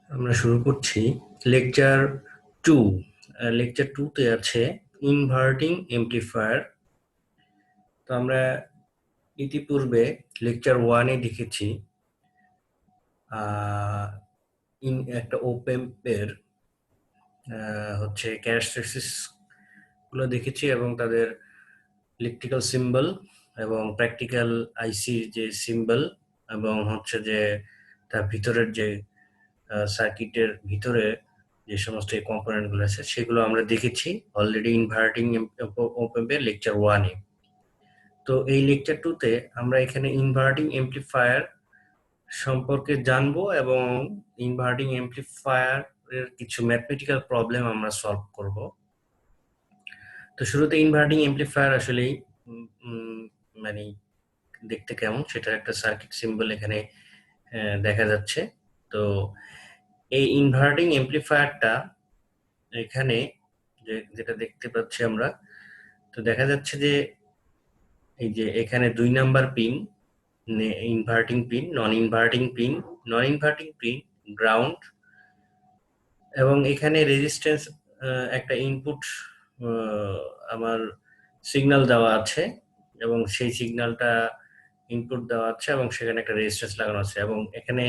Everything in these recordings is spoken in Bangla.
আমরা শুরু করছি লেকচার 2। লেকচার 2 তে আছে ইনভার্টিং এমপ্লিফায়ার। তো আমরা ইতিপূর্বে লেকচার 1 এ দেখেছি একটা ওপেম্পের হচ্ছে ক্যারেক্টারিস্টিক্স গুলো দেখেছি এবং তাদের ইলেকট্রিক্যাল সিম্বল এবং প্র্যাকটিক্যাল আইসি যে সিম্বল এবং হচ্ছে যে তার ভিতরের যে সার্কিটের ভিতরে যে সমস্ত কম্পোনেন্ট গুলো আছে সেগুলো আমরা দেখেছি অলরেডি ইনভার্টিং ওপেম্পের লেকচার 1 এ। তো এই লেকচার 2 তে আমরা এখানে ইনভার্টিং এমপ্লিফায়ার সম্পর্কে জানবো এবং ইনভার্টিং এমপ্লিফায়ার এর কিছু ম্যাথমেটিক্যাল প্রবলেম আমরা সলভ করব। তো শুরুতে ইনভার্টিং এমপ্লিফায়ার আসলে মানে দেখতে কেমন সেটার একটা সার্কিট সিম্বল এখানে দেখা যাচ্ছে। তো এই ইনভার্টিং এমপ্লিফায়ারটা এখানে যেটা দেখতে পাচ্ছি আমরা, তো দেখা যাচ্ছে যে এই যে এখানে 2 নাম্বার পিন ইনভার্টিং পিন, নন ইনভার্টিং পিন গ্রাউন্ড, এবং এখানে রেজিস্ট্যান্স একটা ইনপুট আমার সিগন্যাল দেওয়া আছে এবং সেই সিগন্যালটা ইনপুট দেওয়া আছে এবং সেখানে একটা রেজিস্ট্যান্স লাগানো আছে এবং এখানে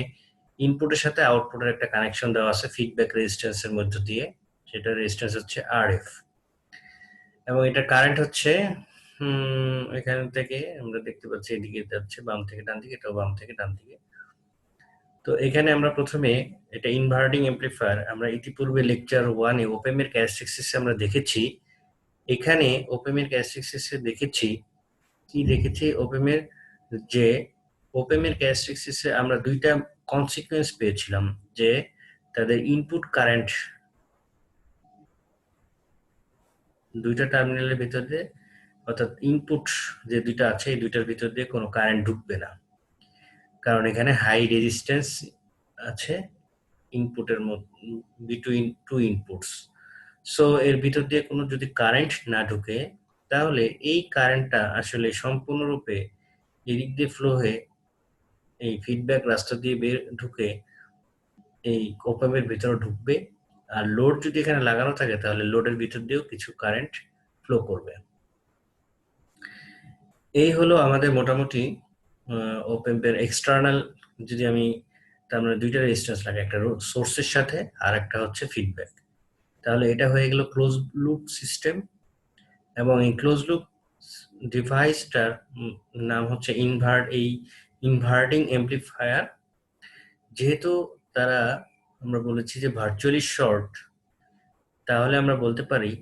ইনপুটের সাথে আউটপুটের একটা কানেকশন দেওয়া আছে ফিডব্যাক রেজিস্ট্যান্সের মধ্য দিয়ে। সেটা রেজিস্ট্যান্স হচ্ছে আরএফ এবং এটা কারেন্ট হচ্ছে এখান থেকে আমরা দেখতে পাচ্ছি এদিকে যাচ্ছে বাম থেকে ডান দিকে, এটাও বাম থেকে ডান দিকে। তো এখানে আমরা প্রথমে এটা ইনভার্টিং এমপ্লিফায়ার আমরা ইতিপূর্বে লেকচার 1 এ ওপ এর ক্যারেক্টারিস্টিক্স আমরা দেখেছি। এখানে ওপ এর ক্যারেক্টারিস্টিক্স দেখেছি যে ওপ এর ক্যারেক্টারিস্টিক্স আমরা দুইটা কনসিকুয়েন্স পেয়েছিলাম, যে তাদের ইনপুট কারেন্ট দুইটা টার্মিনালের ভিতর দিয়ে, অর্থাৎ ইনপুট যে দুইটা আছে এই দুইটার ভিতর দিয়ে কোনো কারেন্ট ঢুকবে না, কারণ এখানে হাই রেজিস্ট্যান্স আছে ইনপুটের বিটুইন টু ইনপুটস। সো এর ভিতর দিয়ে কোনো যদি কারেন্ট না ঢুকে তাহলে এই কারেন্টটা আসলে সম্পূর্ণরূপে এদিক দিয়ে ফ্লো হয়ে এই ফিডব্যাক রাস্তা দিয়ে ঢুকে এই ওপেমের ভিতরে ঢুকবে। আর লোড যদি এখানে লাগানো থাকে তাহলে লোডের ভিতর দিয়েও কিছু কারেন্ট ফ্লো করবে। এই হলো আমাদের মোটামুটি ওপেম্পের এক্সটার্নাল। যদি আমি তার মানে দুইটা রেজিস্ট্যান্স লাগে, একটা সোর্সের সাথে আর একটা হচ্ছে ফিডব্যাক, তাহলে এটা হয়ে গেল ক্লোজ লুপ সিস্টেম। এবং এই ক্লোজ লুপ ডিভাইসটার নাম হচ্ছে ইনভার্টিং এমপ্লিফায়ার। যেহেতু তারা আমরা বলেছি যে ভার্চুয়ালি শর্ট, তাহলে আমরা বলতে পারি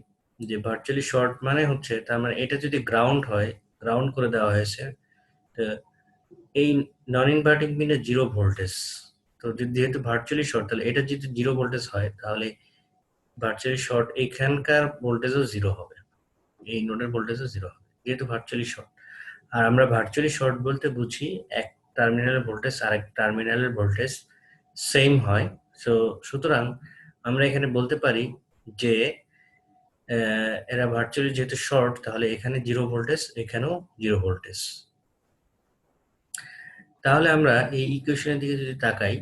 যে ভার্চুয়ালি শর্ট মানে হচ্ছে তার মানে এটা যদি গ্রাউন্ড হয়, গ্রাউন্ড করে দেওয়া হয়েছে, তো এই নন ইনভার্টিং পিনে 0 ভোল্টেজ। তো যেহেতু ভার্চুয়ালি শর্ট, তাহলে এটা যদি 0 ভোল্টেজ হয় তাহলে ভার্চুয়ালি শর্ট এখানকার ভোল্টেজও 0 হবে, এই নোডের ভোল্টেজও 0 হবে যেহেতু ভার্চুয়ালি শর্ট। আর আমরা ভার্চুয়ালি শর্ট বলতে বুঝি এক টার্মিনালের ভোল্টেজ আরেক টার্মিনালের ভোল্টেজ সেম হয়। সুতরাং আমরা এখানে বলতে পারি যে এরা ভার্চুয়ালি যেহেতু শর্ট, তাহলে এখানে 0 ভোল্টেজ, এখানেও 0 ভোল্টেজ। তাহলে আমরা এই ইকুয়েশনের দিকে যদি তাকাই,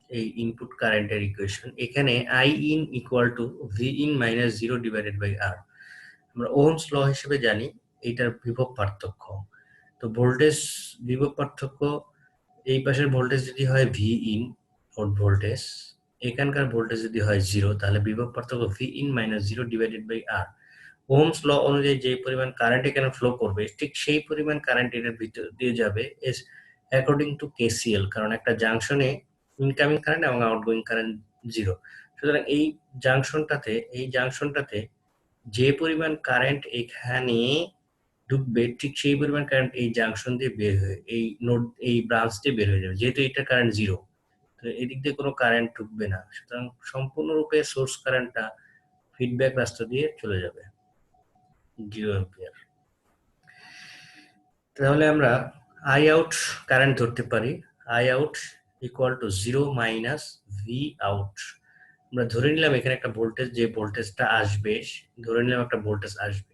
এই ইনপুট কারেন্টের ইকুয়েশন, এখানে I in equal to V in minus 0 divided by R. আমরা ওহমস ল হিসেবে জানি এইটার বিভব পার্থক্য। তো ভোল্টেজ বিভব পার্থক্য, এই পাশের ভোল্টেজ যদি হয় ভি ইন ভোল্টেজ, এখানকার ভোল্টেজ যদি হয় 0, তাহলে বিভব পার্থক্য V in minus 0 divided by R. Ohm's law অনুযায়ী যে পরিমাণ কারেন্ট এখানে ফ্লো করবে ঠিক সেই পরিমাণ কারেন্ট এর ভিতর দিয়ে যাবে অ্যাকর্ডিং টু কেসিএল, কারণ একটা জাংশনে ইনকামিং কারেন্ট এবং আউটগোয়িং কারেন্ট 0। সুতরাং এই জাংশনটাতে যে পরিমাণ কারেন্ট এখানে ঢুকবে ঠিক সেই পরিমাণ কারেন্ট এই জাংশন দিয়ে বের হয়ে এই ব্রাঞ্চ দিয়ে বের হয়ে যাবে, যেহেতু এটা কারেন্ট 0, তো এদিক দিয়ে কোনো কারেন্ট ঢুকবে না। সুতরাং সম্পূর্ণরূপে সোর্স কারেন্টটা ফিডব্যাক রাস্তা দিয়ে চলে যাবে 0 অ্যাম্পিয়ার। তাহলে আমরা আই আউট কারেন্ট ধরতে পারি, I out equal to 0 minus V out. আমরা ধরে নিলাম এখানে একটা ভোল্টেজ, যে ভোল্টেজটা আসবে ধরে নিলাম একটা ভোল্টেজ আসবে।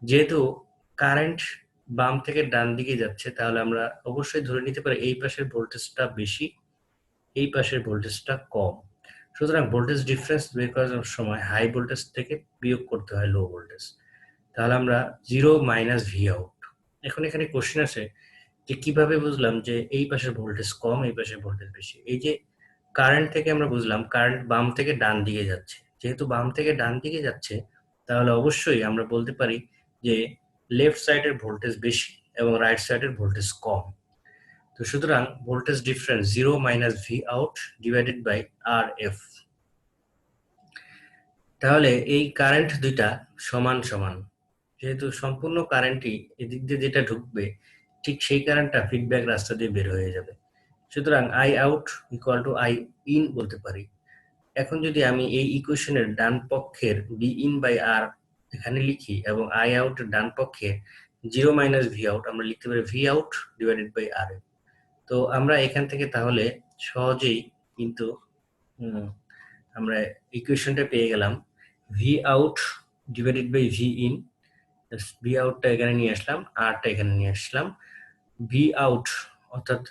যেহেতু কারেন্ট বাম থেকে ডান দিকে যাচ্ছে, তাহলে আমরা অবশ্যই ধরে নিতে পারি এই পাশের ভোল্টেজটা বেশি এই পাশের ভোল্টেজটা কম। সুতরাং ভোল্টেজ ডিফারেন্স বের করার সময় হাই ভোল্টেজ থেকে বিয়োগ করতে হয় লো ভোল্টেজ। তাহলে আমরা 0 মাইনাস ভি আউট। এখন এখানে কোশ্চেন আছে যে কিভাবে বুঝলাম যে এই পাশের ভোল্টেজ কম এই পাশের ভোল্টেজ বেশি। এই যে কারেন্ট থেকে আমরা বুঝলাম কারেন্ট বাম থেকে ডান দিকে যাচ্ছে, যেহেতু বাম থেকে ডান দিকে যাচ্ছে তাহলে অবশ্যই আমরা বলতে পারি যে লেফট সাইডের ভোল্টেজ বেশি এবং রাইট সাইডের ভোল্টেজ কম। তো সুতরাং voltage difference 0 minus V out divided by R F. তাহলে এই কারেন্ট দুইটা সমান সমান, যেহেতু সম্পূর্ণ কারেন্টই এদিক দিয়ে যেটা ঢুকবে ঠিক সেই কারেন্টটা ফিডব্যাক রাস্তা দিয়ে বের হয়ে যাবে। সুতরাং I out equal to I in বলতে পারি। এখন যদি আমি এই ইকুয়েশনের ডান পক্ষের বি ইন বাই আর এখানে লিখি এবং আই আউট ডান পক্ষে 0 মাইনাস ভি আউট আমরা লিখতে পারি V out divided by R. তো আমরা এখান থেকে তাহলে সহজেই কিন্তু আমরা ইকুয়েশনটা পেয়ে গেলাম V out divided by V in. V আউটটা এখানে নিয়ে আসলাম, আরটা এখানে নিয়ে আসলাম। ভি আউট অর্থাৎ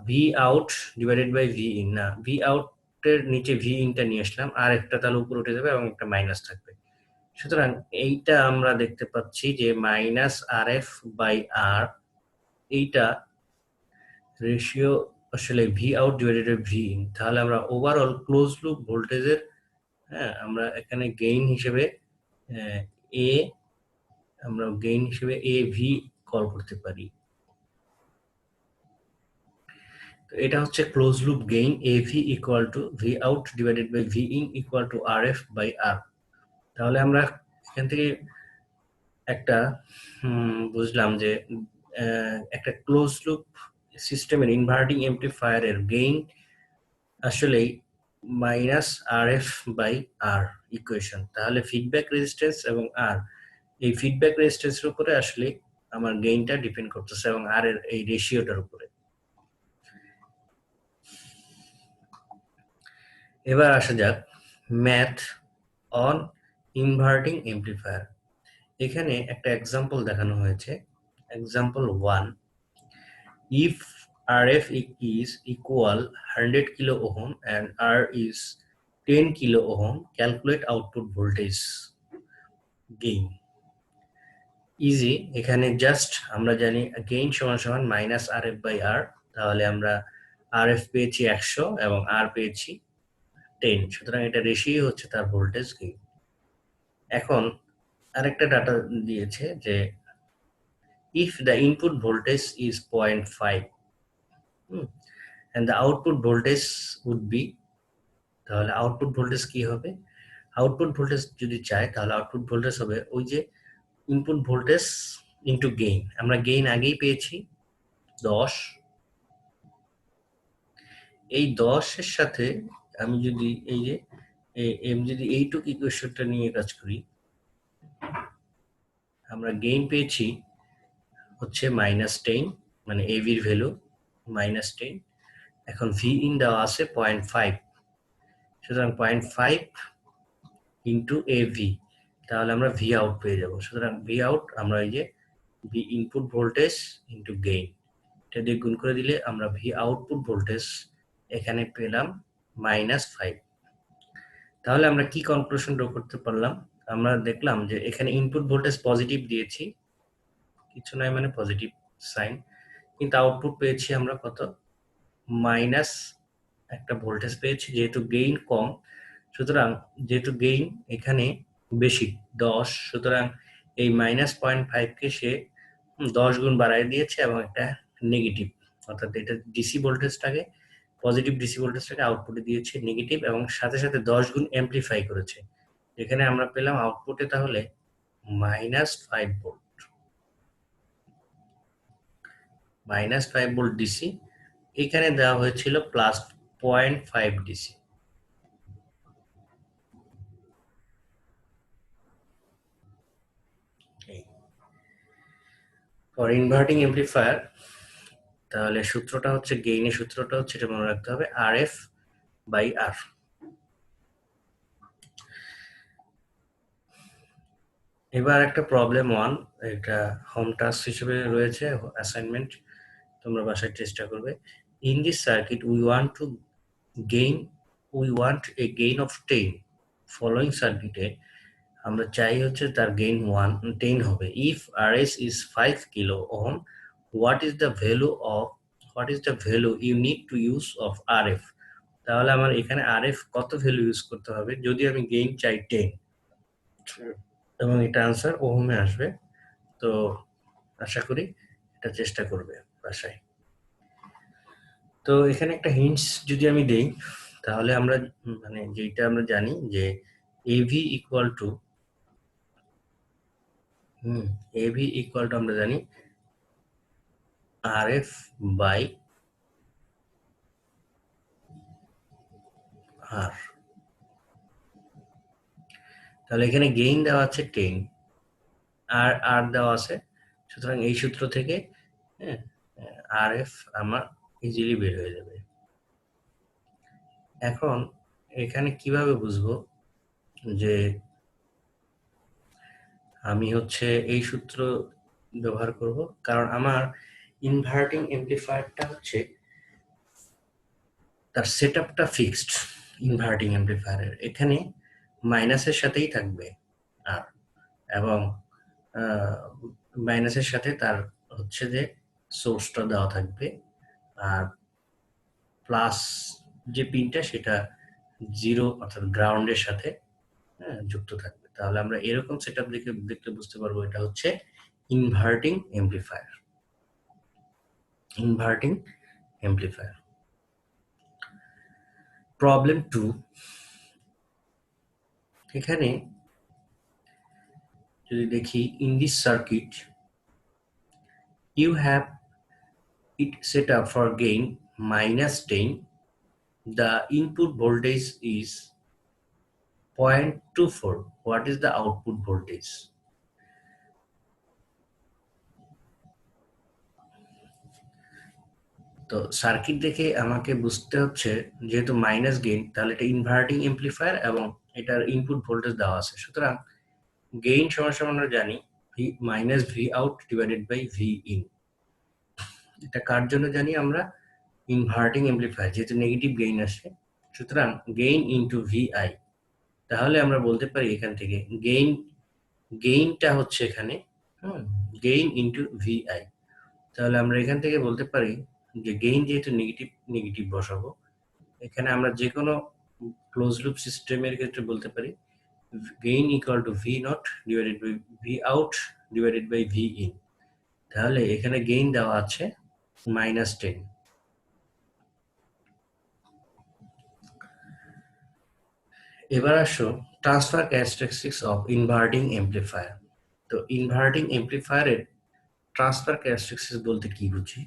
V out divided by V in, না ভি আউটের নিচে ভি ইনটা নিয়ে আসলাম, আর একটা তাহলে উপরে উঠে যাবে এবং একটা মাইনাস থাকবে। সুতরাং এইটা আমরা দেখতে পাচ্ছি যে minus R F by R, এইটা রেশিও আসলে V out divided by V in. তাহলে আমরা ওভারঅল ক্লোজ লুপ ভোল্টেজের, হ্যাঁ আমরা এখানে গেইন হিসেবে এ, আমরা গেইন হিসেবে এ ভি কল করতে পারি। তো এটা হচ্ছে close loop gain AV equal to V out divided by V in equal to R F by R. তাহলে আমরা এখান থেকে একটা বুঝলাম যে একটা ক্লোজ লুপ সিস্টেমের ইনভার্টিং এমপ্লিফায়ারের গেইন আসলেই minus R F by R equation. তাহলে ফিডব্যাক রেজিস্ট্যান্স এবং আর, এই ফিডব্যাক রেজিস্ট্যান্সের উপরে আসলে আমার গেইনটা ডিপেন্ড করতেছে এবং আর এর এই রেশিওটার উপরে। এবার আসা যাক ম্যাথ অন ইনভার্টিং এমপ্লিফায়ার। এখানে একটা এক্সাম্পল দেখানো হয়েছে, example 1। If RF is equal 100 kilo ohm and R is 10 kilo ohm, calculate output voltage gain. Easy, এখানে জাস্ট আমরা জানি গেইন সমান সমান minus R F by R. তাহলে আমরা আর এফ পেয়েছি 100 এবং আর পেয়েছি 10, সুতরাং এটা রেশিও হচ্ছে তার ভোল্টেজ গেইন। এখন আরেকটা ডাটা দিয়েছে যে if the input voltage is 0.5 and the output voltage would be, তাহলে আউটপুট ভোল্টেজ কি হবে? আউটপুট ভোল্টেজ যদি চাই তাহলে আউটপুট ভোল্টেজ হবে ওই যে ইনপুট ভোল্টেজ ইনটু গেইন। আমরা গেইন আগেই পেয়েছি 10, এই 10 এর সাথে আমি যদি এই যে যদি এইটুকু ইকুয়েশনটা নিয়ে কাজ করি, আমরা গেইন পেয়েছি হচ্ছে -10, মানে এভির ভ্যালু -10। এখন ভি ইন দেওয়া আছে 0.5, সুতরাং 0.5 ইন্টু এভি, তাহলে আমরা ভি আউট পেয়ে যাব। সুতরাং ভি আউট আমরা এই যে V input voltage into gain এটা দিয়ে গুণ করে দিলে আমরা ভি আউটপুট ভোল্টেজ এখানে পেলাম -5। তাহলে আমরা কি কনক্লুশন ড্র করতে পারলাম? আমরা দেখলাম যে এখানে ইনপুট ভোল্টেজ পজিটিভ দিয়েছি, কিছু নয় মানে পজিটিভ সাইন, কিন্তু আউটপুট পেয়েছি আমরা কত? মাইনাস একটা ভোল্টেজ পেয়েছি। যেহেতু গেইন কম, সুতরাং যেহেতু গেইন এখানে বেশি 10, সুতরাং এই -0.5কে সে 10 গুণ বাড়ায় দিয়েছে এবং একটা নেগেটিভ, অর্থাৎ এটা ডিসি ভোল্টেজটাকে, পজিটিভ ডিসি ভোল্টেজটাকে আউটপুটে দিয়েছে নেগেটিভ এবং সাথে সাথে 10 গুণ অ্যাম্পলিফাই করেছে। এখানে আমরা পেলাম আউটপুটে তাহলে -5 ভোল্ট, -5 ভোল্ট ডিসি। এখানে দেওয়া হয়েছিল +0.5 ডিসি। ফর ইনভার্টিং এমপ্লিফায়ার, তাহলে সূত্রটা হচ্ছে গেইনের সূত্রটা হচ্ছে, এটা মনে রাখতে হবে, আর এফ বাই আর। এবার একটা প্রবলেম 1, এটা হোম টাস্ক হিসেবে রয়েছে, অ্যাসাইনমেন্ট, তোমরা বাসায় চেষ্টা করবে। in this circuit we want a gain of 10 following circuit আমরা চাই হচ্ছে তার গেইন 10 হবে if rs is 5 kilo ohm what is the value you need to use of rf তাহলে আমার এখানে rf কত ভ্যালু ইউজ করতে হবে যদি আমি গেইন চাই 10 এবং এটা आंसर ওহমে আসবে তো আশা করি এটা চেষ্টা করবে বাসায় তো এখানে একটা হিন্টস যদি আমি দেই তাহলে আমরা মানে যেটা আমরা জানি যে AV ইকুয়াল টু আমরা জানি RF বাই R তাহলে এখানে গেইন দেওয়া আছে 10 আর R দেওয়া আছে সুতরাং এই সূত্র থেকে RF আমার ইজিলি বের হয়ে যাবে এখন এখানে কিভাবে বুঝবো যে আমি হচ্ছে এই সূত্র ব্যবহার করব কারণ আমার ইনভার্টিং অ্যামপ্লিফায়ারটা হচ্ছে তার সেটআপটা ফিক্সড ইনভার্টিং অ্যামপ্লিফায়ারের এখানে মাইনাসের সাথেই থাকবে আর এবং মাইনাসের সাথে তার হচ্ছে যে সোর্সটা দেওয়া থাকবে আর প্লাস যে পিনটা সেটা জিরো অর্থাৎ গ্রাউন্ডের সাথে যুক্ত থাকবে তাহলে আমরা এরকম সেটআপ দেখলে বুঝতে পারবো এটা হচ্ছে ইনভার্টিং অ্যামপ্লিফায়ার প্রবলেম 2 এখানে যদি দেখি in this circuit you have it set up for gain minus 10 the input voltage is 0.24 what is the output voltage তো সার্কিট দেখে আমাকে বুঝতে হচ্ছে যেহেতু মাইনাস গেইন তাহলে এটা ইনভার্টিং অ্যামপ্লিফায়ার এবং এটার ইনপুট ভোল্টেজ দেওয়া আছে সুতরাং গেইন সমান আমরা জানি V minus V out divided by V in এটা কার জন্য জানি আমরা ইনভার্টিং অ্যামপ্লিফায়ার যেহেতু নেগেটিভ গেইন আসে সুতরাং গেইন ইনটু ভি আই তাহলে আমরা বলতে পারি এখান থেকে গেইনটা হচ্ছে এখানে গেইন ইনটু ভি আই তাহলে আমরা এখান থেকে বলতে পারি যে গেইন যেহেতু নেগেটিভ বসাবো এখানে আমরা যে কোনো ক্লোজ লুপ সিস্টেমের ক্ষেত্রে বলতে পারি gain equal to v naught divided by v out divided by v in তাহলে এখানে গেইন দেওয়া আছে -10 এবার আসো transfer characteristics of inverting amplifier তো ইনভার্টিং অ্যামপ্লিফায়ারের ট্রান্সফার ক্যারেক্টারিস্টিক্স বলতে কি বুঝি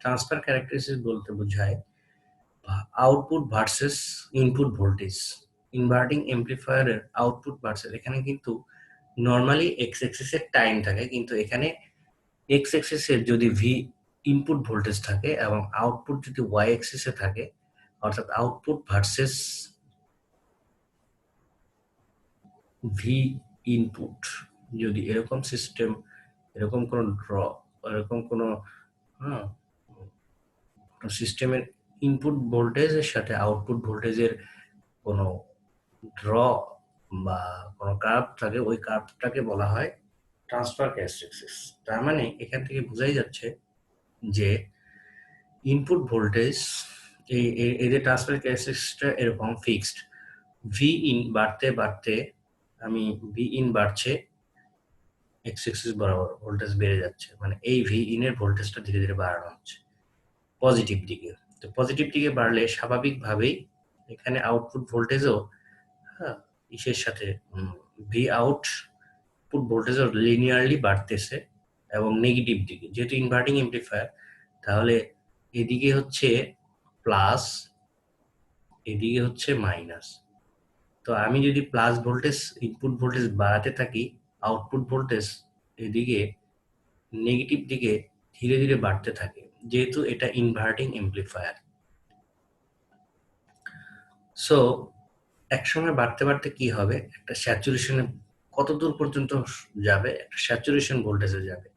ট্রান্সফার ক্যারেক্টারিস্টিক্স বলতে বোঝায় output versus input voltage inverting অ্যামপ্লিফায়ারের আউটপুট ভার্সেস এখানে কিন্তু নরমালি এক্স অ্যাক্সিসের টাইম থাকে কিন্তু এখানে এক্স অ্যাক্সিসের যদি ভি ইনপুট ভোল্টেজ থাকে এবং আউটপুট যদি ওয়াই অ্যাক্সিসে থাকে অর্থাৎ আউটপুট ভার্সেস ভি ইনপুট যদি এরকম সিস্টেম এরকম কোন এরকম কোন সিস্টেমের ইনপুট ভোল্টেজের সাথে আউটপুট ভোল্টেজের কোনো ড্র বা কোনো কার্ভ থাকে ওই কার্ভটাকে বলা হয় ট্রান্সফার ক্যারেক্টারিস্টিক্স তার মানে এখান থেকে বোঝাই যাচ্ছে যে ইনপুট ভোল্টেজ এই যে ট্রান্সফার ক্যারেক্টারিস্টিক্সটা এরকম ফিক্সড ভি ইন বাড়তে বাড়তে আমি ভি ইন বাড়ছে এক্স অ্যাক্সিস বরাবর ভোল্টেজ বেড়ে যাচ্ছে মানে এই ভি ইন এর ভোল্টেজটা ধীরে ধীরে বাড়ানো হচ্ছে পজিটিভ দিকে তো পজিটিভ দিকে বাড়লে স্বাভাবিকভাবেই এখানে আউটপুট ভোল্টেজও ইসের সাথে ভি আউটপুট ভোল্টেজও লিনিয়ারলি বাড়তেছে এবং নেগেটিভ দিকে যেহেতু ইনভার্টিং অ্যামপ্লিফায়ার তাহলে এদিকে হচ্ছে প্লাস এদিকে হচ্ছে মাইনাস তো আমি যদি প্লাস ভোল্টেজ ইনপুট ভোল্টেজ বাড়াতে থাকি আউটপুট ভোল্টেজ এদিকে নেগেটিভ দিকে ধীরে ধীরে বাড়তে থাকে যেহেতু এটা ইনভার্টিং অ্যামপ্লিফায়ার সো একসময় বাড়তে বাড়তে কি হবে একটা স্যাচুরেশনে কত দূর পর্যন্ত যাবে একটা স্যাচুরেশন ভোল্টেজে যাবে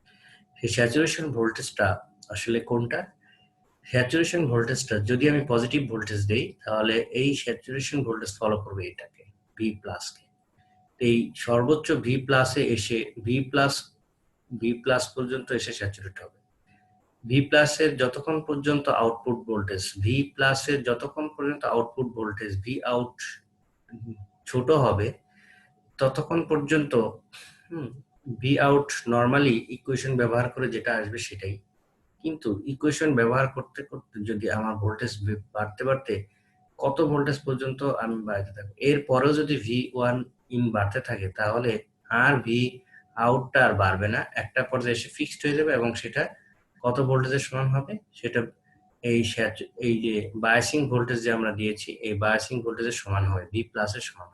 সেই স্যাচুরেশন ভোল্টেজটা আসলে কোনটা স্যাচুরেশন ভোল্টেজটা যদি আমি পজিটিভ ভোল্টেজ দেই তাহলে এই স্যাচুরেশন ভোল্টেজ ফলো করবে এটাকে, ভি প্লাসকে। এই সর্বোচ্চ ভি প্লাসে এসে ভি প্লাস পর্যন্ত এসে স্যাচুরেট হবে। ভি প্লাসের যতক্ষণ পর্যন্ত আউটপুট ভোল্টেজ ভি আউট ছোট হবে ততক্ষণ পর্যন্ত ভি আউট নর্মালি ইকুয়েশন ব্যবহার করে যেটা আসবে সেটাই। কিন্তু ইকুয়েশন ব্যবহার করতে করতে যদি আমার ভোল্টেজ বাড়তে বাড়তে কত ভোল্টেজ পর্যন্ত আমি বাড়াতে থাকবো, এরপরেও যদি ভি ওয়ান ইন বাড়তে থাকে তাহলে আর ভি আউটটা আর বাড়বে না, একটা পর্যায়ে এসে ফিক্সড হয়ে যাবে এবং সেটা কত ভোল্টেজের সমান হবে সেটা এই যে বায়াসিং ভোল্টেজ যে আমরা দিয়েছি এই বায়াসিং ভোল্টেজের সমান হবে, ভি প্লাসের সমান।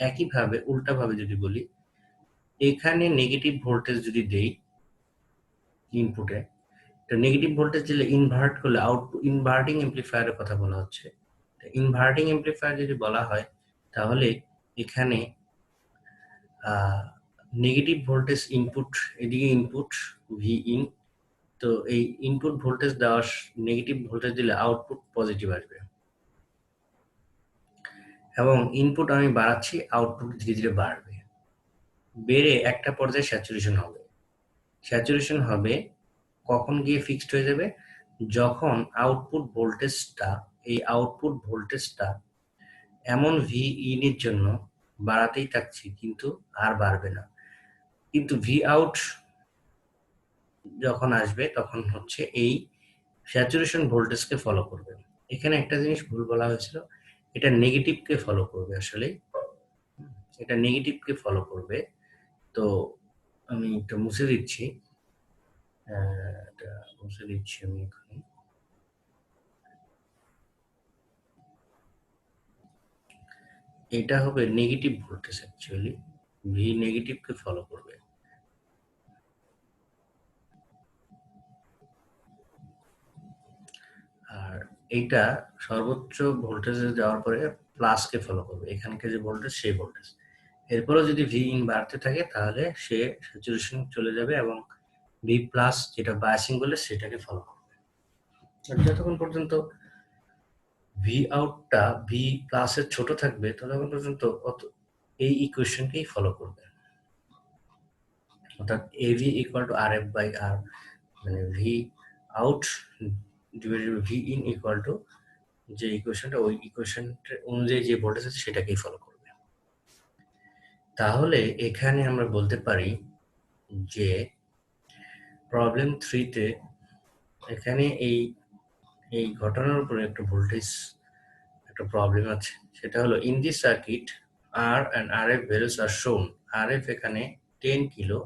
একইভাবে উল্টাভাবে যদি বলি, এখানে নেগেটিভ ভোল্টেজ যদি দেই ইনপুটে, নেগেটিভ ভোল্টেজ দিলে ইনভার্ট করলে আউটপুট, ইনভার্টিং এমপ্লিফায়ারের কথা বলা হচ্ছে। ইনভার্টিং এমপ্লিফায়ার যদি বলা হয় তাহলে এখানে নেগেটিভ ভোল্টেজ ইনপুট, এদিকে ইনপুট ভি ইন, তো এই ইনপুট ভোল্টেজ দেওয়া নেগেটিভ ভোল্টেজ দিলে আউটপুট পজিটিভ আসবে এবং ইনপুট আমি বাড়াচ্ছি, আউটপুট ধীরে ধীরে বাড়বে, বেড়ে একটা পর্যায়ে স্যাচুরেশন হবে কখন গিয়ে ফিক্সড হয়ে যাবে, যখন এই আউটপুট ভোল্টেজটা এমন ভি ইন এর জন্য বাড়াতেই থাকছি কিন্তু আর বাড়বে না, কিন্তু ভি আউট যখন আসবে তখন হচ্ছে এই স্যাচুরেশন ভোল্টেজকে ফলো করবে। এখানে একটা জিনিস ভুল বলা হয়েছিল, এটা নেগেটিভকে ফলো করবে, আসলে এটা নেগেটিভকে ফলো করবে। তো আমি এটা মুছে দিচ্ছি, আমি এখানে। এটা হবে নেগেটিভ ভোল্টেজ, অ্যাকচুয়ালি ভি নেগেটিভকে ফলো করবে। আর এইটা সর্বোচ্চ ভোল্টেজে যাওয়ার পরে প্লাসকে ফলো করবে, এখানকার যে ভোল্টেজ সেই ভোল্টেজ। এরপরেও যদি ভি ইন বাড়তে থাকে তাহলে সে স্যাচুরেশন চলে যাবে এবং ভি প্লাস যেটা বায়াসিং বলে সেটাকে ফলো করবে। যতক্ষণ পর্যন্ত ভি আউটটা ভি প্লাসের ছোট থাকবে ততক্ষণ পর্যন্ত এই ইকুয়েশনকেই ফলো করবে, অর্থাৎ AV equal to R F by R, মানে V out divided by V in equal to যে ইকুয়েশনটা, ওই ইকুয়েশনটা অনুযায়ী যে ভোল্টেজ আছে সেটাকেই ফলো করবে। তাহলে এখানে আমরা বলতে পারি যে প্রবলেম 3-তে এখানে এই ঘটনার উপরে একটা প্রবলেম আছে, সেটা হলো in this circuit R and R F values are shown. R F এখানে 10 কিলো,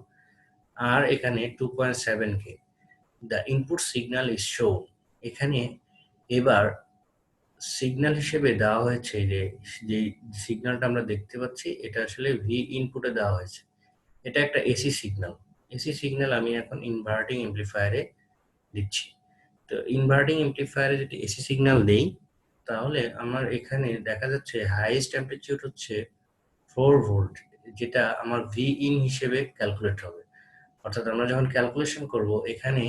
আর এখানে 2.7 K, the input signal is shown. এখানে এবার সিগন্যাল হিসেবে দেওয়া হয়েছে যে সিগন্যালটা আমরা দেখতে পাচ্ছি এটা আসলে ভি ইনপুটে দেওয়া হয়েছে, এটা একটা এসি সিগন্যাল। এসি সিগন্যাল আমি এখন ইনভার্টিং এমপ্লিফায়ারে দিচ্ছি। তো ইনভার্টিং এমপ্লিফায়ারে যদি এসি সিগন্যাল দেই তাহলে আমার এখানে দেখা যাচ্ছে হাইয়েস্ট অ্যাম্পলিটিউড হচ্ছে 4 ভোল্ট, যেটা আমার ভি ইন হিসেবে ক্যালকুলেট হবে। অর্থাৎ আমরা যখন ক্যালকুলেশন করব এখানে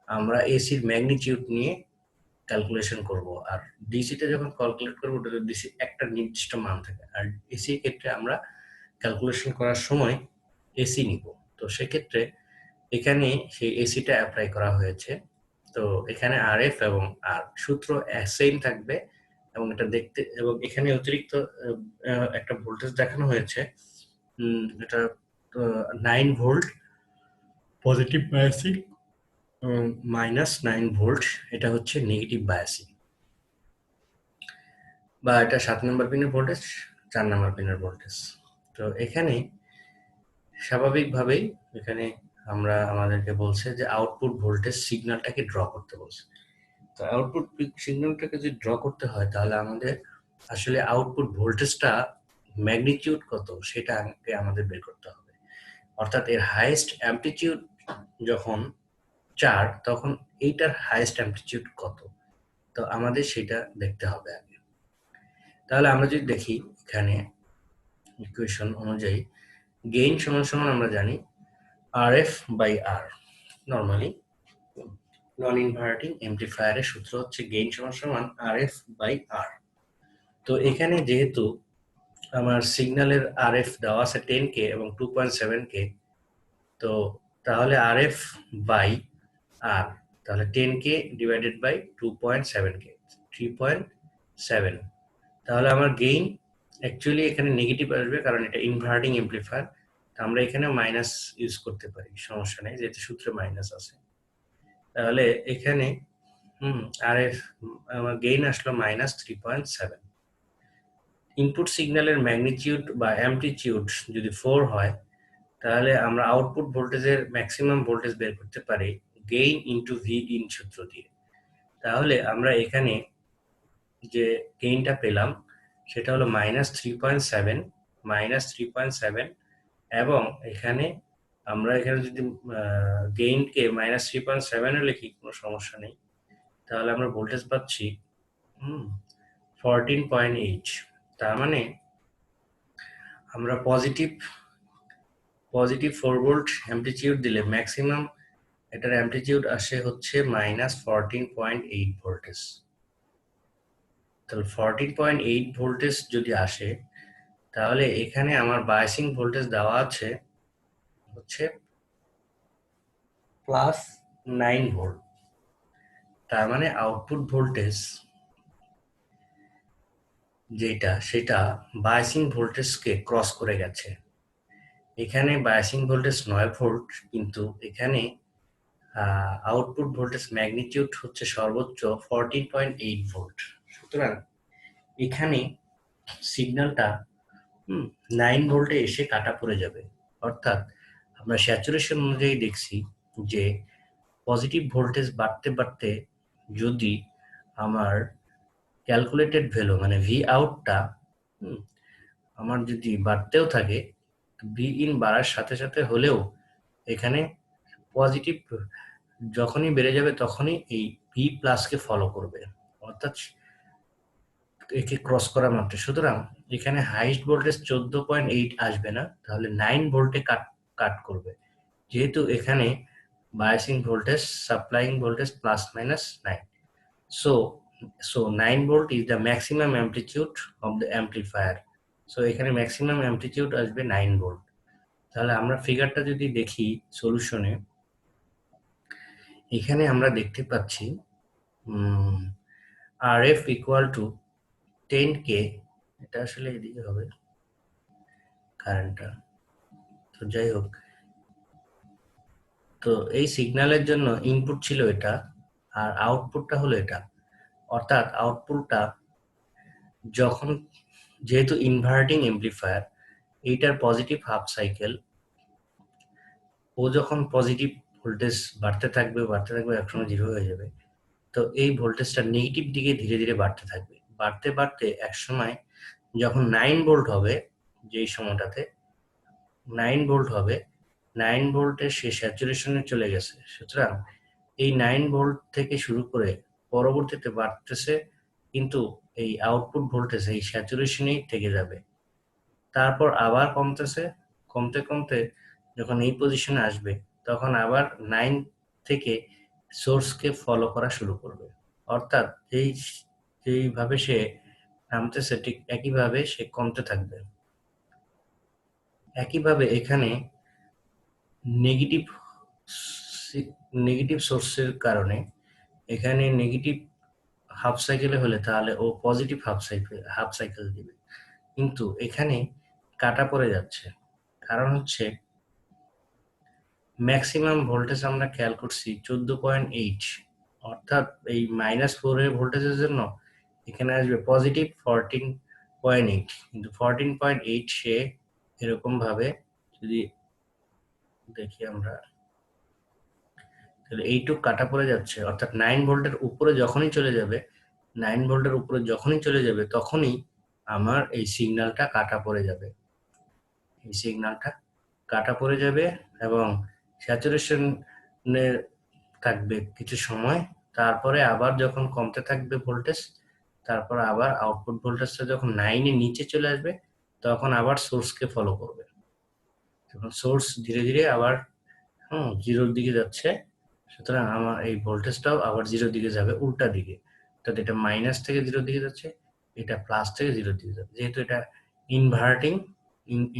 আমরা এসির ম্যাগনিটিউড নিয়ে ক্যালকুলেশন করব, আর ডিসিতে যখন ক্যালকুলেট করবো ওটা ডিসি একটা নির্দিষ্ট মান থাকে, আর এসির ক্ষেত্রে আমরা ক্যালকুলেশন করার সময় এসি নিব। তো সেক্ষেত্রে এখানে সেই এসিটা অ্যাপ্লাই করা হয়েছে। তো এখানে আর এফ এবং আর সূত্র সেম থাকবে এবং এটা দেখতে, এবং এখানে অতিরিক্ত একটা ভোল্টেজ দেখানো হয়েছে, এটা 9 ভোল্ট পজিটিভ বায়াসিং এবং -9 ভোল্ট এটা হচ্ছে নেগেটিভ বায়াসিং, বা এটা 7 নম্বর পিনের ভোল্টেজ, 4 নম্বর পিনের ভোল্টেজ। তো এখানে স্বাভাবিকভাবেই এখানে আমাদেরকে বলছে যে আউটপুট ভোল্টেজ সিগন্যালটাকে ড্র করতে বলছে। তো আউটপুট সিগন্যালটাকে যদি ড্র করতে হয় তাহলে আমাদের আসলে আউটপুট ভোল্টেজটা ম্যাগনিটিউড কত সেটা আমাদের বের করতে হবে। অর্থাৎ এর হাইয়েস্ট অ্যাম্পলিটিউড যখন 4 তখন এইটার হাইয়েস্ট অ্যাম্পলিটিউড কত, তো আমাদের সেটা দেখতে হবে আগে। তাহলে আমরা যদি দেখি এখানে ইকুয়েশন অনুযায়ী গেইন সমান সমান আমরা জানি R F by R. Normally non inverting এমপ্লিফায়ারের সূত্র হচ্ছে গেইন সমান সমান RF বাই R। তো এখানে যেহেতু আমার সিগন্যালের RF দেওয়া আছে 10K এবং 2.7K, তো তাহলে RF বাই R, তাহলে 10K ডিভাইডেড বাই 2.7K, 3.7। তাহলে আমার গেইন অ্যাকচুয়ালি এখানে নেগেটিভ আসবে, কারণ এটা ইনভার্টিং এমপ্লিফায়ার। আমরা এখানে মাইনাস ইউজ করতে পারি, সমস্যা নেই, যেহেতু সূত্রে মাইনাস আছে। তাহলে এখানে RF আমার গেইন আসলো -3.7। ইনপুট সিগন্যালের ম্যাগনিটিউড বা অ্যামপ্লিটিউড যদি 4 হয়, তাহলে আমরা আউটপুট ভোল্টেজের ম্যাক্সিমাম ভোল্টেজ বের করতে পারি গেইন ইনটু ভি ইন সূত্র দিয়ে। তাহলে আমরা এখানে যে গেইনটা পেলাম সেটা হলো -3.7, -3.7, এবং এখানে আমরা এখানে যদি গেইনকে -3.7 লিখি কোনো সমস্যা নেই, তাহলে আমরা ভোল্টেজ পাচ্ছি 14.8। তার মানে আমরা পজিটিভ 4 ভোল্ট অ্যামপ্লিটিউড দিলে ম্যাক্সিমাম এটার অ্যামপ্লিটিউড আসে হচ্ছে -14.8 ভোল্টেজ। তাহলে 14.8 ভোল্টেজ যদি আসে, তাহলে এখানে আমার বায়াসিং ভোল্টেজ দেওয়া আছে হচ্ছে +9 ভোল্ট। তার মানে আউটপুট ভোল্টেজ যেটা, সেটা বায়াসিং ভোল্টেজকে ক্রস করে গেছে। এখানে বায়াসিং ভোল্টেজ 9 ভোল্ট, কিন্তু এখানে আউটপুট ভোল্টেজ ম্যাগনিটিউড হচ্ছে সর্বোচ্চ 14.8 ভোল্ট। সুতরাং এখানে সিগন্যালটা 9 ভোল্টে এসে কাটা পড়ে যাবে। অর্থাৎ আমরা স্যাচুরেশন অনুযায়ী দেখছি যে পজিটিভ ভোল্টেজ বাড়তে বাড়তে যদি আমার ক্যালকুলেটেড ভ্যালু মানে ভি আউটটা আমার যদি বাড়তেও থাকে, ভি ইন বাড়ার সাথে সাথে হলেও এখানে পজিটিভ যখনই বেড়ে যাবে তখনই এই ভি প্লাসকে ফলো করবে, অর্থাৎ একে ক্রস করা মাত্র। সুতরাং এখানে হাইস্ট ভোল্টেজ 14.8 আসবে না, তাহলে 9 ভোল্টে কাট করবে, যেহেতু এখানে biasing voltage supplying voltage +-9। so 9 volt is the maximum amplitude of the amplifier. so এখানে ম্যাক্সিমাম অ্যামপ্লিটিউড আসবে 9 ভোল্ট। তাহলে আমরা ফিগারটা যদি দেখি সলিউশনে, এখানে আমরা দেখতে পাচ্ছি RF ইকুয়াল টু 10K, এটা আসলে এদিকে হবে কারেন্টটা, তো যাই হোক। তো এই সিগন্যালের জন্য ইনপুট ছিল এটা, আর আউটপুটটা হলো এটা। অর্থাৎ আউটপুটটা যখন, যেহেতু ইনভার্টিং এমপ্লিফায়ার, এইটার পজিটিভ হাফ সাইকেল, ও যখন পজিটিভ ভোল্টেজ বাড়তে থাকবে একসময় 0 হয়ে যাবে। তো এই ভোল্টেজটা নেগেটিভ দিকে ধীরে ধীরে বাড়তে থাকবে, বাড়তে বাড়তে একসময় যখন 9 ভোল্ট হবে, যেই সময়টাতে 9 ভোল্ট হবে, 9 ভোল্টে সে স্যাচুরেশনে চলে গেছে। সুতরাং এই 9 ভোল্ট থেকে শুরু করে পরবর্তীতে বাড়তেছে, কিন্তু এই আউটপুট ভোল্টেজ এই স্যাচুরেশনেই থেকে যাবে। তারপর আবার কমতেছে, কমতে কমতে যখন এই পজিশনে আসবে, তখন আবার 9 থেকে সোর্সকে ফলো করা শুরু করবে। অর্থাৎ যেইভাবে সে নামতেছে ঠিক একইভাবে সে কমতে থাকবে। একইভাবে এখানে নেগেটিভ সোর্সের কারণে এখানে নেগেটিভ হাফ সাইকেলে হলে তাহলে ও পজিটিভ হাফ সাইকেল দিবে, কিন্তু এখানে কাটা পড়ে যাচ্ছে। কারণ হচ্ছে ম্যাক্সিমাম ভোল্টেজ আমরা খেয়াল করছি 14.8, অর্থাৎ এই -4 এর ভোল্টেজের জন্য এখানে আসবে পজিটিভ 14.8, কিন্তু 14.8 সে এরকম ভাবে যদি দেখি আমরা, তাহলে এইটুক কাটা পড়ে যাচ্ছে। অর্থাৎ 9 ভোল্টের উপরে যখনই চলে যাবে, 9 ভোল্টের উপরে যখনই চলে যাবে, তখনই আমার এই সিগন্যালটা কাটা পড়ে যাবে, এই সিগন্যালটা কাটা পড়ে যাবে এবং স্যাচুরেশনে থাকবে কিছু সময়। তারপরে আবার যখন কমতে থাকবে ভোল্টেজ, তারপর আবার আউটপুট ভোল্টেজটা যখন 9 এর নিচে চলে আসবে, তখন আবার সোর্সকে ফলো করবে। তখন সোর্স ধীরে ধীরে আবার 0 দিকে যাচ্ছে। সুতরাং আমার এই ভোল্টেজটাও আবার 0 দিকে যাবে, উল্টা দিকে। অর্থাৎ এটা মাইনাস থেকে 0 দিকে যাচ্ছে, এটা প্লাস থেকে 0 দিকে যাবে, যেহেতু এটা ইনভার্টিং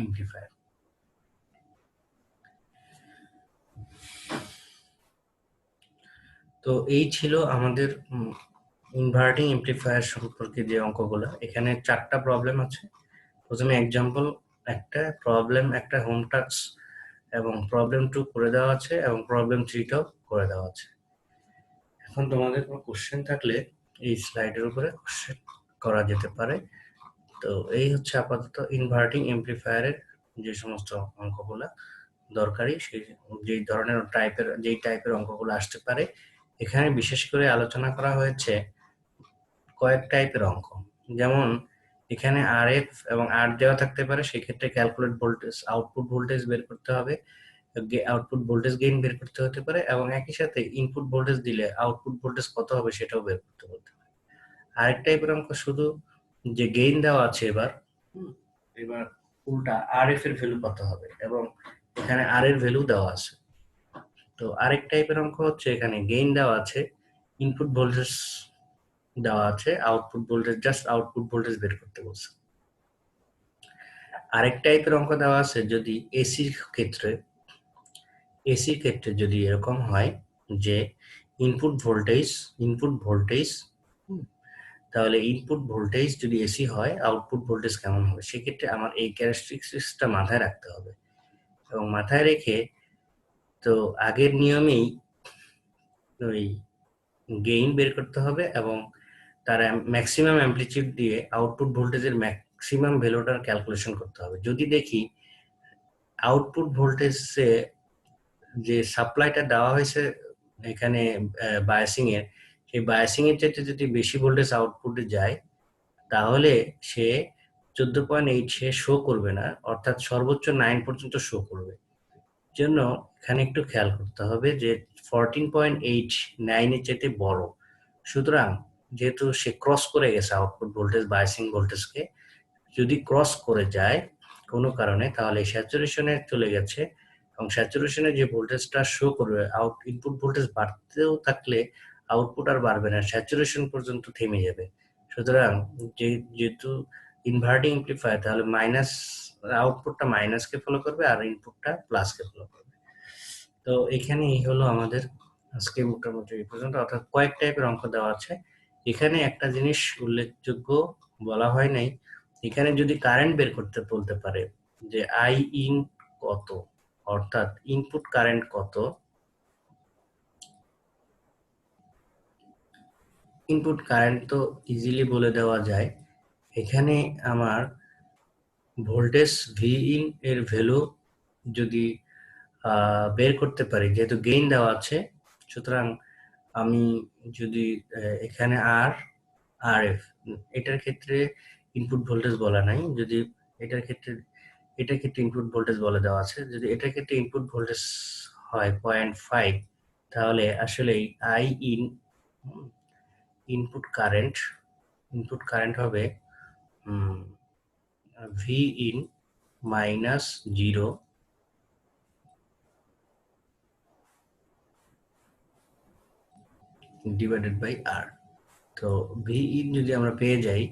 এমপ্লিফায়ার। তো এই ছিল আমাদের ইনভার্টিং এমপ্লিফায়ার সম্পর্কে যে অঙ্কগুলো। এখানে 4টা প্রবলেম আছে। প্রথমে এক্সাম্পল একটা, প্রবলেম একটা, হোম টাস্ক এবং প্রবলেম 2 করে দেওয়া আছে এবং প্রবলেম 3টাও করে দেওয়া আছে। এখন তোমাদের কোনো কোশ্চেন থাকলে এই স্লাইডের উপরে কোশ্চেন করা যেতে পারে। তো এই হচ্ছে আপাতত ইনভার্টিং এমপ্লিফায়ারের যে সমস্ত অঙ্কগুলো দরকারি, সেই যেই ধরনের টাইপের অঙ্কগুলো আসতে পারে। এখানে বিশেষ করে আলোচনা করা হয়েছে কয়েক টাইপের অঙ্ক। যেমন এখানে আরএফ এবং আর দেওয়া থাকতে পারে, সেক্ষেত্রে ক্যালকুলেট ভোল্টেজ, আউটপুট ভোল্টেজ বের করতে হবে, আউটপুট ভোল্টেজ গেইন বের করতে হতে পারে, এবং একই সাথে ইনপুট ভোল্টেজ দিলে আউটপুট ভোল্টেজ কত হবে সেটাও বের করতে হতে পারে। আরেক টাইপের অঙ্ক শুধু যে গেইন দেওয়া আছে, এবার উল্টা আরএফ এর ভ্যালু কত হবে এবং এখানে আর এর ভ্যালু দেওয়া আছে। তো আরেক টাইপের অঙ্ক হচ্ছে এখানে গেইন দেওয়া আছে, ইনপুট ভোল্টেজ দেওয়া আছে, output voltage, just output voltage বের করতে বলছে। আরেক টাইপের অঙ্ক দেওয়া আছে যদি এসির ক্ষেত্রে যদি এরকম হয় যে ইনপুট ভোল্টেজ তাহলে ইনপুট ভোল্টেজ যদি এসি হয় আউটপুট ভোল্টেজ কেমন হবে, সেক্ষেত্রে আমার এই ক্যারেক্টারিস্টিক্সটা মাথায় রাখতে হবে। এবং মাথায় রেখে তো আগের নিয়মেই ওই গেইন বের করতে হবে এবং তার ম্যাক্সিমাম অ্যামপ্লিটিউড দিয়ে আউটপুট ভোল্টেজের ম্যাক্সিমাম ভ্যালুটার ক্যালকুলেশন করতে হবে। যদি দেখি আউটপুট ভোল্টেজে যে সাপ্লাইটা দেওয়া হয়েছে এখানে বায়াসিং এর, সেই বায়াসিং এর চাইতে যদি বেশি ভোল্টেজ আউটপুটে যায় তাহলে সে 14.8 সে শো করবে না, অর্থাৎ সর্বোচ্চ 9 পর্যন্ত শো করবে। জন্য এখানে একটু খেয়াল করতে হবে যে 14.8 9 এর চাইতে বড়। সুতরাং যেহেতু সে ক্রস করে গেছে আউটপুট ভোল্টেজ বায়াসিং ভোল্টেজকে, যদি ক্রস করে যায় কোনো কারণে তাহলে স্যাচুরেশনে চলে গেছে এবং স্যাচুরেশনে যে ভোল্টেজটা শো করবে, ইনপুট ভোল্টেজ বাড়তেও থাকলে আউটপুট আর বাড়বে না, স্যাচুরেশন পর্যন্ত থেমে যাবে। সুতরাং যেহেতু ইনভার্টিং এমপ্লিফায়ার, তাহলে আউটপুটটা মাইনাসকে ফলো করবে আর ইনপুটটা প্লাসকে ফলো করবে। তো এখানে এই হলো আমাদের আজকে মোটামুটি এই পর্যন্ত, অর্থাৎ কয়েক টাইপের অঙ্ক দেওয়া আছে। এখানে একটা জিনিস উল্লেখযোগ্য বলা হয় নাই, এখানে যদি কারেন্ট বের করতে বলতে পারে যে আই ইন কত, অর্থাৎ ইনপুট কারেন্ট কত, ইনপুট কারেন্ট তো ইজিলি বলে দেওয়া যায়। এখানে আমার ভোল্টেজ ভি ইন এর ভ্যালু যদি বের করতে পারি, যেহেতু গেইন দেওয়া আছে, সুতরাং আমি যদি এখানে আর এফ, এটার ক্ষেত্রে ইনপুট ভোল্টেজ বলা নাই, যদি এটার ক্ষেত্রে ইনপুট ভোল্টেজ বলে দেওয়া আছে, যদি এটার ক্ষেত্রে ইনপুট ভোল্টেজ হয় 0.5, তাহলে আসলে আই ইনপুট কারেন্ট হবে V in minus 0 divided by R. তো ভি ইন যদি আমরা পেয়ে যাই,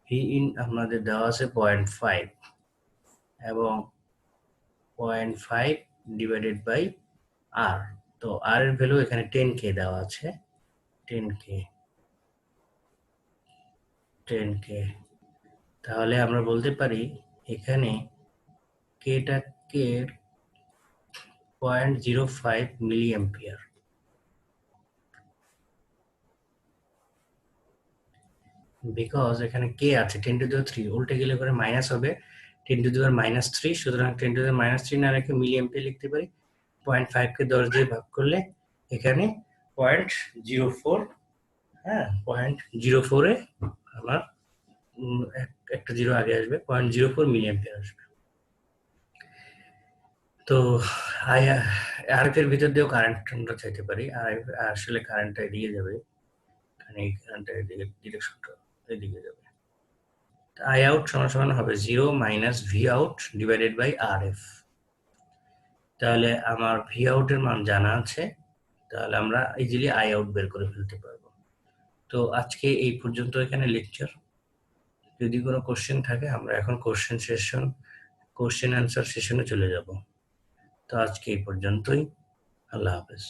ভি ইন আপনাদের দেওয়া আছে 0.5 এবং 0.5 ডিভাইডেড বাই আর। তো আর এর ভ্যালু এখানে 10k দেওয়া আছে, 10k। তাহলে আমরা বলতে পারি এখানে কেটাকে 0.05 মিলি অ্যাম্পিয়ার। বিকজ এখানে কে আছে 10 টু দি পাওয়ার 3, উল্টে গেলে পরে মাইনাস হবে 10 টু দি পাওয়ার -3, সুতরাং 10 টু দি পাওয়ার -3 না রেখে মিলি অ্যাম্পিয়ার লিখতে পারি। 0.5 কে 10 দিয়ে ভাগ করলে এখানে 0.04, হ্যাঁ 0.04 এ আমার একটা জিরো আগে আসবে, 0.04 মিলি অ্যাম্পিয়ার আসবে। তো আরএফ এর ভিতর দিয়েও কারেন্ট আমরা চাইতে পারি, আসলে কারেন্টটা এদিকে যাবে, এখানে এই কারেন্টটা এদিকে, ডিরেকশনটা এদিকে যাবে। আই আউট সমান হবে 0 minus V out divided by R F. তাহলে আমার ভি আউটের মান জানা আছে, তাহলে আমরা ইজিলি আই আউট বের করে ফেলতে পারবো। তো আজকে এই পর্যন্ত এখানে লেকচার। যদি কোনো কোশ্চেন থাকে আমরা এখন কোশ্চেন অ্যান্সার সেশনে চলে যাব। তো আজকে এই পর্যন্তই। আল্লাহ হাফেজ।